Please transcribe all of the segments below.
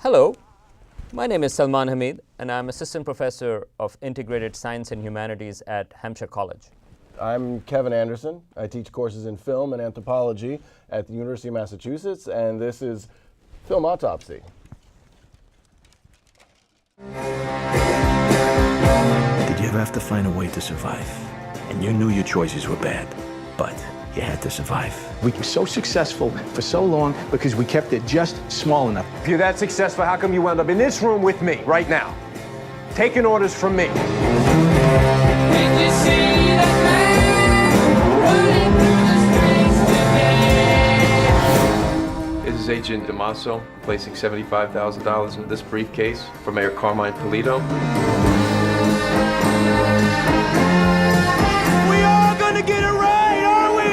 Hello, my name is Salman Hamid, and I'm Assistant Professor of Integrated Science and Humanities at Hampshire College. I'm Kevin Anderson. I teach courses in film and anthropology at the University of Massachusetts, and this is Film Autopsy. Did you ever have to find a way to survive? And you knew your choices were bad, but you had to survive. We were so successful for so long because we kept it just small enough. If you're that successful, how come you wound up in this room with me right now, taking orders from me? Did you see that man running through the streets today? This is Agent Damaso placing $75,000 in this briefcase for Mayor Carmine Polito. We are gonna get it right, are we?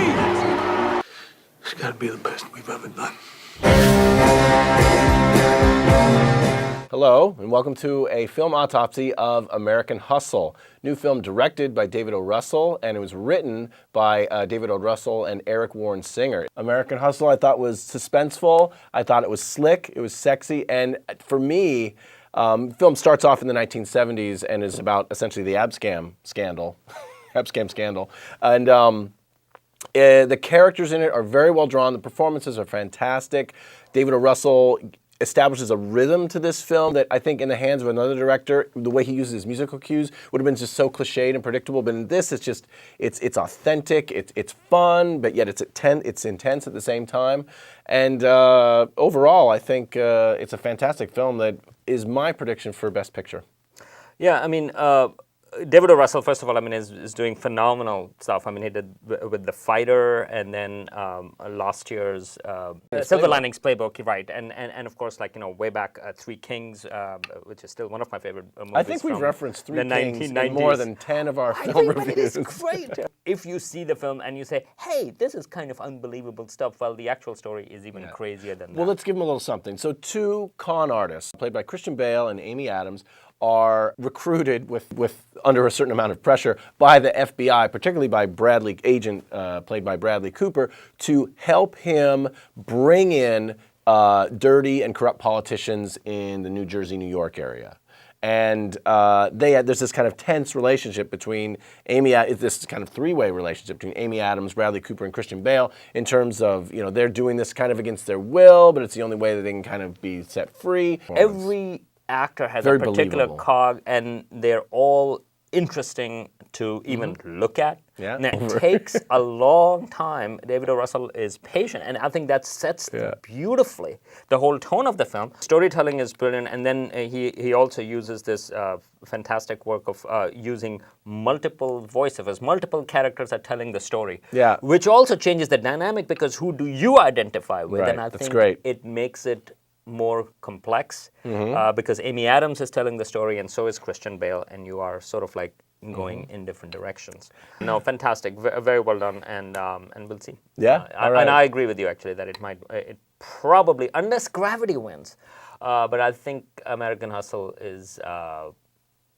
It's gotta be the best we've ever done. Hello, and welcome to a film autopsy of American Hustle. New film directed by David O. Russell, and it was written by David O. Russell and Eric Warren Singer. American Hustle I thought was suspenseful, I thought it was slick, it was sexy, and for me, film starts off in the 1970s and is about essentially the abscam scandal. Abscam scandal. And the characters in it are very well drawn, the performances are fantastic. David O. Russell establishes a rhythm to this film that I think in the hands of another director, the way he uses his musical cues would have been just so cliched and predictable. But in this, it's just, it's authentic, it's fun, but yet it's intense at the same time. And overall, I think it's a fantastic film that is my prediction for Best Picture. Yeah, I mean, David O. Russell, first of all, I mean, is doing phenomenal stuff. I mean, he did with The Fighter, and then last year's Silver Linings Playbook, right? And of course, like, you know, way back, Three Kings, which is still one of my favorite movies. I think we've referenced Three Kings in more than 10 of our film reviews. It is great. If you see the film and you say, hey, this is kind of unbelievable stuff, well, the actual story is even crazier than that. Well, let's give them a little something. So two con artists, played by Christian Bale and Amy Adams, are recruited with under a certain amount of pressure by the FBI, particularly by Bradley, agent played by Bradley Cooper, to help him bring in dirty and corrupt politicians in the New Jersey, New York area. And there's this kind of tense relationship between this kind of three-way relationship between Amy Adams, Bradley Cooper, and Christian Bale in terms of, you know, they're doing this kind of against their will, but it's the only way that they can kind of be set free. Every actor has Very a particular believable cog, and they're all interesting to even look at. Yeah. Now, it takes a long time. David O. Russell is patient, and I think that sets beautifully the whole tone of the film. Storytelling is brilliant, and then he also uses this fantastic work of using multiple voiceovers. Multiple characters are telling the story, which also changes the dynamic, because who do you identify with? Right. And I think great. It makes it more complex because Amy Adams is telling the story, and so is Christian Bale, and you are sort of like going in different directions. No, fantastic, very well done, and we'll see. Yeah, all right. And I agree with you actually that it probably, unless Gravity wins, but I think American Hustle is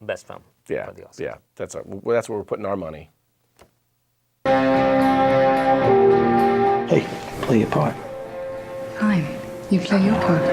best film for the Oscars. Yeah, that's where we're putting our money. Hey, play your part. Fine. You play your part.